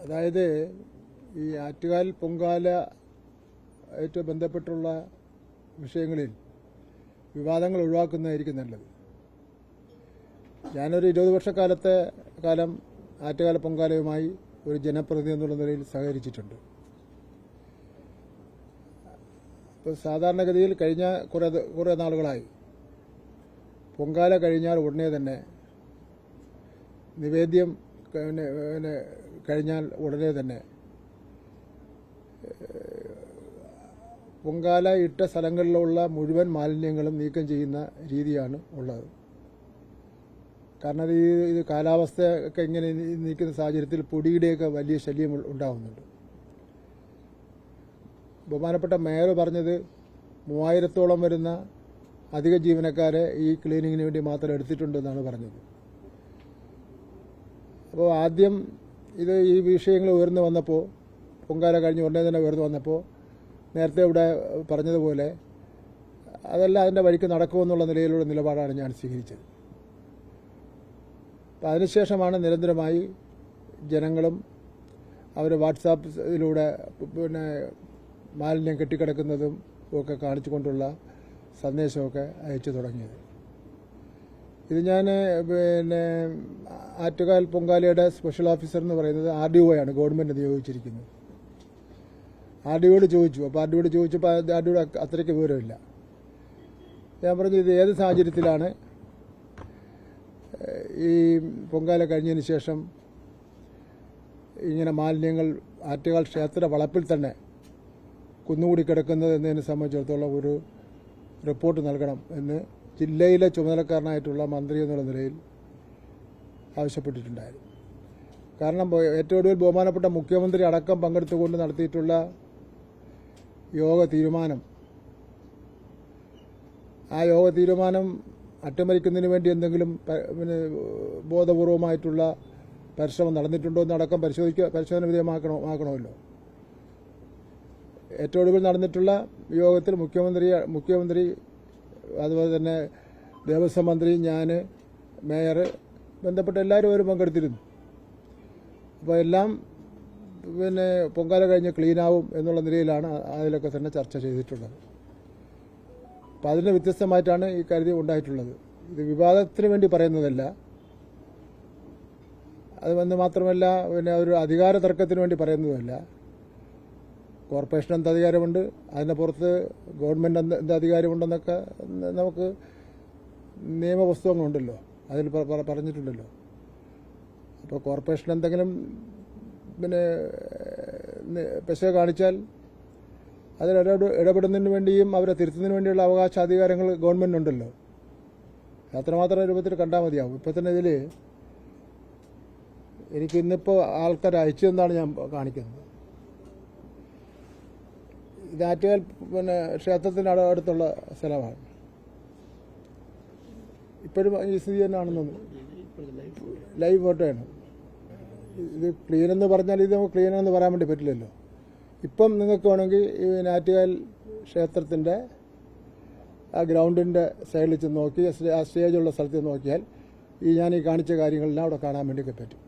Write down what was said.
അതായത് ഈ ആറ്റുകാൽ പൊങ്കാല ആയിട്ട് ബന്ധപ്പെട്ടുള്ള വിഷയങ്ങളിൽ വിവാദങ്ങൾ ഒഴിവാക്കുന്നതായിരിക്കും നല്ലത്. ഞാനൊരു 20 വർഷക്കാലം ആറ്റുകാല പൊങ്കാലയുമായി ഒരു ജനപ്രതിനിധി എന്നുള്ള നിലയിൽ സഹകരിച്ചിട്ടുണ്ട്. ഇപ്പോൾ സാധാരണഗതിയിൽ കഴിഞ്ഞ കുറേ നാളുകളായി പൊങ്കാല കഴിഞ്ഞാൽ ഉടനെ തന്നെ നിവേദ്യം കഴിഞ്ഞാൽ ഉടനെ തന്നെ പൊങ്കാല ഇട്ട സ്ഥലങ്ങളിലുള്ള മുഴുവൻ മാലിന്യങ്ങളും നീക്കം ചെയ്യുന്ന രീതിയാണ് ഉള്ളത്. കാരണം ഇത് കാലാവസ്ഥയൊക്കെ ഇങ്ങനെ നിൽക്കുന്ന സാഹചര്യത്തിൽ പൊടിയുടെയൊക്കെ വലിയ ശല്യം ഉണ്ടാകുന്നുണ്ട്. ബഹുമാനപ്പെട്ട മേയർ പറഞ്ഞത് 3000-ഓളം വരുന്ന അധിക ജീവനക്കാരെ ഈ ക്ലീനിങ്ങിന് വേണ്ടി മാത്രം എടുത്തിട്ടുണ്ടെന്നാണ് പറഞ്ഞത്. അപ്പോൾ ആദ്യം ഈ വിഷയങ്ങൾ ഉയർന്നു വന്നപ്പോൾ, പൊങ്കാല കഴിഞ്ഞ് ഉടനെ തന്നെ ഉയർന്നു വന്നപ്പോൾ നേരത്തെ ഇവിടെ പറഞ്ഞതുപോലെ അതെല്ലാം അതിൻ്റെ വഴിക്ക് നടക്കുമെന്നുള്ള നിലയിലുള്ള നിലപാടാണ് ഞാൻ സ്വീകരിച്ചത്. അപ്പം അതിനുശേഷമാണ് നിരന്തരമായി ജനങ്ങളും അവർ വാട്സാപ്പിലൂടെ മാലിന്യം കെട്ടിക്കിടക്കുന്നതും ഒക്കെ കാണിച്ചുകൊണ്ടുള്ള സന്ദേശമൊക്കെ അയച്ചു തുടങ്ങിയത്. ഇത് ഞാൻ ആറ്റുകാൽ പൊങ്കാലയുടെ സ്പെഷ്യൽ ഓഫീസർ എന്ന് പറയുന്നത് RDO ആണ്, ഗവൺമെൻറ് നിയോഗിച്ചിരിക്കുന്നത്. RDOയോട് ചോദിച്ചു. അപ്പോൾ RDOയോട് ചോദിച്ചപ്പോൾ RDOയുടെ അത്രയ്ക്ക് വിവരമില്ല. ഞാൻ പറഞ്ഞു, ഇത് ഏത് സാഹചര്യത്തിലാണ് ഈ പൊങ്കാല കഴിഞ്ഞതിന് ശേഷം ഇങ്ങനെ മാലിന്യങ്ങൾ ആറ്റുകാൽ ക്ഷേത്ര വളപ്പിൽ തന്നെ കുന്നുകൂടി കിടക്കുന്നത് എന്നതിനെ സംബന്ധിച്ചിടത്തോളം ഒരു റിപ്പോർട്ട് നൽകണം എന്ന് ജില്ലയിലെ ചുമതലക്കാരനായിട്ടുള്ള മന്ത്രി എന്നുള്ള നിലയിൽ ആവശ്യപ്പെട്ടിട്ടുണ്ടായിരുന്നു. കാരണം ഏറ്റവും ഒടുവിൽ ബഹുമാനപ്പെട്ട മുഖ്യമന്ത്രി അടക്കം പങ്കെടുത്തുകൊണ്ട് നടത്തിയിട്ടുള്ള യോഗ തീരുമാനം, ആ യോഗ തീരുമാനം അട്ടിമറിക്കുന്നതിന് വേണ്ടി എന്തെങ്കിലും ബോധപൂർവമായിട്ടുള്ള പരിശ്രമം നടന്നിട്ടുണ്ടോ എന്നടക്കം പരിശോധന വിധേയമാക്കണമല്ലോ. ഏറ്റവും ഒടുവിൽ നടന്നിട്ടുള്ള യോഗത്തിൽ മുഖ്യമന്ത്രി അതുപോലെ തന്നെ ദേവസ്വം മന്ത്രി, ഞാൻ, മേയർ, ബന്ധപ്പെട്ട എല്ലാവരും പങ്കെടുത്തിരുന്നു. അപ്പോൾ എല്ലാം പൊങ്കാല കഴിഞ്ഞ് ക്ലീനാവും എന്നുള്ള നിലയിലാണ് അതിലൊക്കെ തന്നെ ചർച്ച ചെയ്തിട്ടുള്ളത്. അപ്പം അതിന് വ്യത്യസ്തമായിട്ടാണ് ഈ കാര്യം ഉണ്ടായിട്ടുള്ളത്. ഇത് വിവാദത്തിന് വേണ്ടി പറയുന്നതല്ല. അത് മാത്രമല്ല ഒരു അധികാര തർക്കത്തിന് വേണ്ടി പറയുന്നതുമല്ല. കോർപ്പറേഷൻ എന്ത് അധികാരമുണ്ട്, അതിൻ്റെ പുറത്ത് ഗവൺമെൻറ് എന്ത് അധികാരമുണ്ടെന്നൊക്കെ നമുക്ക് നിയമപുസ്തകങ്ങളുണ്ടല്ലോ, അതിൽ പറഞ്ഞിട്ടുണ്ടല്ലോ. അപ്പോൾ കോർപ്പറേഷൻ എന്തെങ്കിലും പെശ കാണിച്ചാൽ അതിൽ ഇടപെടുന്നതിന് വേണ്ടിയും അവരെ തിരുത്തുന്നതിന് വേണ്ടിയുള്ള അവകാശാധികാരങ്ങൾ ഗവൺമെൻറ്റിനുണ്ടല്ലോ. അത്രമാത്രം രൂപത്തിൽ കണ്ടാൽ മതിയാവും. ഇപ്പം തന്നെ ഇതിൽ എനിക്ക് ഇന്നിപ്പോൾ ആൾക്കാർ അയച്ചതെന്നാണ് ഞാൻ കാണിക്കുന്നത്. ഇത് ആറ്റുകാൽ ക്ഷേത്രത്തിന് അടുത്തുള്ള സ്ഥലമാണ്. ഇപ്പോഴും ഈ സ്ഥിതി തന്നെയാണെന്ന് ലൈവ് ഫോട്ടോയാണ്. ഇത് ക്ലീൻ എന്ന് പറഞ്ഞാൽ ഇത് നമുക്ക് ക്ലീൻ എന്ന് പറയാൻ വേണ്ടി പറ്റില്ലല്ലോ. ഇപ്പം നിങ്ങൾക്ക് വേണമെങ്കിൽ ഈ ആറ്റുകാൽ ക്ഷേത്രത്തിൻ്റെ ആ ഗ്രൗണ്ടിൻ്റെ സൈഡിൽ ചെന്ന് നോക്കി, ആ സ്റ്റേജുള്ള സ്ഥലത്ത് നോക്കിയാൽ ഞാൻ ഈ കാണിച്ച കാര്യങ്ങളെല്ലാം അവിടെ കാണാൻ വേണ്ടിയൊക്കെ പറ്റും.